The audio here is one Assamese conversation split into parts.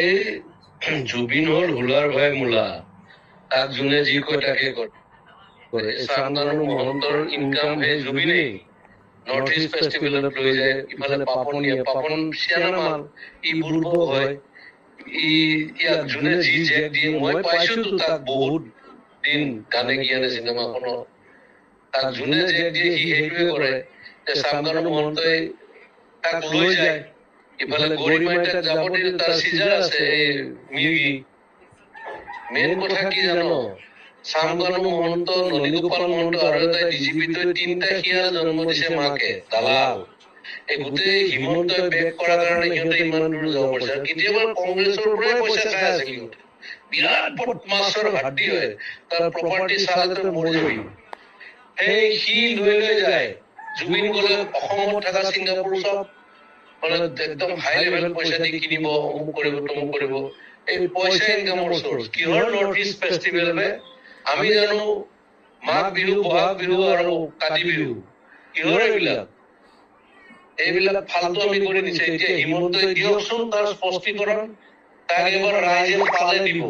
এই জুবিন হল হুলাৰ ভাই মূলা, তাক যোনে যি কয় তাকে কৰে। চামগানু মহন্তৰ ইনকাম সেই জুবিনেই। নৰ্থ ইষ্ট ফেষ্টিভেলত লৈ যায়, ইফালে পাপন নিয়ে, পাপন চিয়ানা মাল, ই বুৰ্বক হয়, ইয়াক যোনে যি জেক দিয়ে। মই পাইছোতো তাক বহুত দিন গানে গিয়ানে চিনেমাখনত, তাক যোনে জেক দিয়ে সি সেইটোৱে কৰে। চামগানু মহন্তই তাক লৈ যায়, ইফালে গৰিমাই তাক যাব দিয়ে, তাৰ চিজাৰ আছে এই মিৰ্গি। মেইন কথা কি জানো, চামগানু মহন্ত, ননীগোপাল মহন্ত আৰু এটা ডিজিপিটোৱে তিনিটা শিয়াল জন্ম দিছে মাকে, দালাল। এই গোটেই হিমন্তই বেক কৰাৰ কাৰণে সিহঁতে ইমান দূৰ যাব পাৰিছে। আৰু কেতিয়াবা কংগ্ৰেছৰ পৰাই পইচা খাই আছে সিহঁতে, বিৰাট বদমাছৰ হাতী হয়, তাৰ প্ৰপাৰ্টি চালে তই মৰি যাবি। সেই সি লৈ লৈ যায়, জুবিন গলে অসমত থকা ছিংগাপুৰ চব মানে একদম হাই লেভেল পইচা দি কিনিব, অমুক কৰিব তমুক কৰিব। এই পইচা ইনকামৰ চ'ৰ্চ কিহৰ? নৰ্থ ইষ্ট ফেষ্টিভেল বে। আমি জানো মাঘ বিহু, বহাগ বিহু আৰু কাতি বিহু, কিহৰ এইবিলাক? এইবিলাক ফাল্টু আমি কৰি নিছে। এতিয়া হিমন্তই দিয়কচোন তাৰ স্পষ্টীকৰণ, তাক এবাৰ ৰাইজে পালে দিব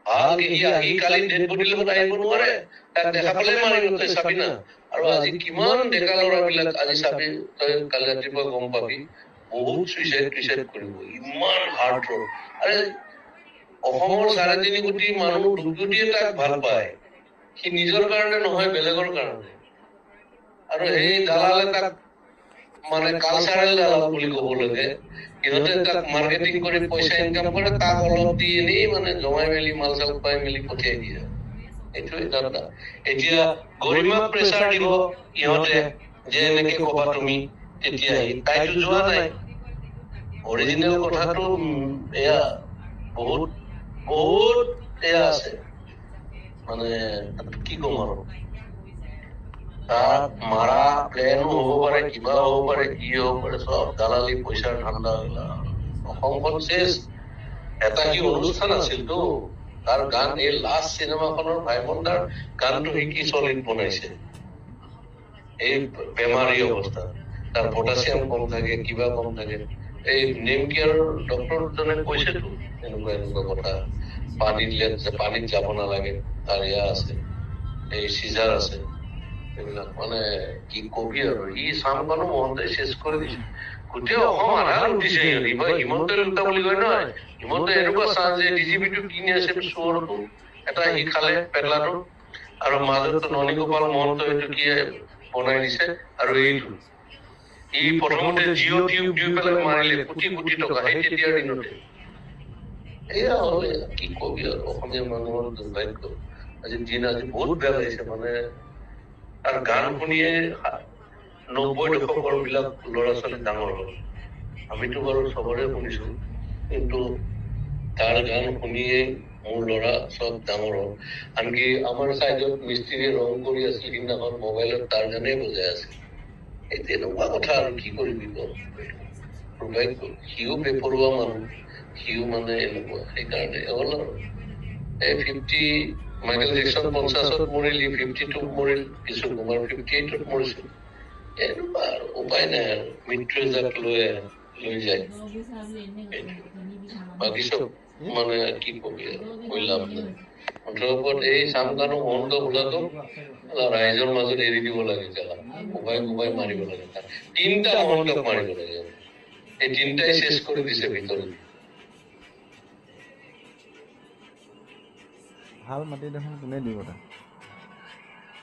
ভালকে। সি কালি ডেড বডিৰ লগত আহিব নোৱাৰে, তাক দেখা পালে মাৰিব, তই চাবি না। আৰু আজি কিমান ডেকা ল'ৰাবিলাক, আজি চাবি তই, কালি ৰাতিপুৱা গম পাবি, বহুত চুইচাইড কৰিব, ইমান হাৰ্ট ৰ'ড। আৰে অসমৰ 3.5 কোটি মানুহ, 2 কোটিয়ে তাক ভাল পায়, সি নিজৰ কাৰণে নহয়, বেলেগৰ কাৰণে। আৰু সেই দালালে তাক মানে কালচাৰেল দালাল বুলি ক'ব লাগে। সিহঁতে তাক মাৰ্কেটিং কৰি পইচা ইনকাম কৰে, তাক অলপ দি এনেই মানে জমাই মেলি মাল চাল পাই মেলি পঠিয়াই দিয়ে। এইটোৱে ধান্দা। এতিয়া গৰিমাক প্ৰেছাৰ দিব ইহঁতে যে এনেকে কবা তুমি, তেতিয়া তাইতো যোৱা নাই। অৰিজিনেল কথাটো এয়া বহুত বহুত এয়া আছে, মানে কি কম আৰু, তাক মাৰা প্লেনো হ'ব পাৰে, কিবা হ'ব পাৰে, কি হ'ব পাৰে, চব দালালি পইচাৰ ধান্দা। অসমখন শেষ। এটা কি অনুষ্ঠান আছিলতো, তাৰ গান, এই লাষ্ট চিনেমাখনৰ ভাইমন্দাৰ গানটো সি কি চলিত বনাইছে, এই বেমাৰী অৱস্থা, তাৰ পটাছিয়াম কম থাকে, কিবা কম থাকে। এই নেম কেয়াৰৰ ডক্টৰজনে কৈছেতো এনেকুৱা এনেকুৱা কথা, পানীত যাব নালাগে, তাৰ এয়া আছে, এই চিজাৰ আছে, এইবিলাক মানে কি কবি আৰু। ই চামগানু মহন্তই চেছ কৰি দিছে গোটেই অসম, আধাৰ উঠিছে সিহঁত। হিমন্তই লুটা বুলি কয় নহয়, হিমন্তই এনেকুৱা চান্স যে ডিজিপিটো কিনি আছে, চোৰটো এটা সি খালে পেটলাটো, আৰু মাজতো ননীগোপাল মহন্ত এইটো কি বনাই দিছে। আৰু এইটো ই প্ৰথমতে জিঅ' টিউব দি পেলাই মাৰিলে কোটি কোটি টকা, সেই তেতিয়াৰ দিনতে। এয়া হলে কি কবি আৰু, অসমীয়া মানুহৰ দুৰ্ভাগ্য। আজি দিন আজি বহুত বেয়া লাগিছে মানে। তাৰ গান শুনিয়ে 90 দশকৰ বিলাক ল'ৰা ছোৱালী ডাঙৰ হ'ল। আমিতো বাৰু চবৰে শুনিছো, কিন্তু তাৰ গান শুনিয়ে মোৰ ল'ৰা চব ডাঙৰ হ'ল। আনকি আমাৰ চাইডত মিস্ত্ৰীয়ে ৰং কৰি আছিল, সিদিনাখন মোবাইলত তাৰ গানেই বজাই আছিল। এই তেনেকুৱা কথা আৰু কি কৰিবি ক, দুৰ্ভাগ্য। সিও বেপৰোৱা মানুহ, সিও মানে এনেকুৱা, সেইকাৰণে হ'ল আৰু। এই 50 মাইকেল জেকচন 50ত মৰিল, 52 মৰিল, কিছু কুমাৰ 58ত মৰিছিল। এনেকুৱা আৰু উপায় নাই আৰু, মৃত্যুৱে যাক লৈ যায়। বাকী চব মানে কি কবি আৰু, কৈ লাভ নাই। মুঠৰ এই চামগানু মহন্ত বোলাটো ৰাইজৰ মাজত এৰি দিব লাগে, কেলা কোবাই কোবাই মাৰিব লাগে। 3টা মহন্তক মাৰিব লাগে, এই 3টাই চেছ কৰি দিছে ভিতৰত। ভাল মাটি দেখোন কোনে দিব তাক?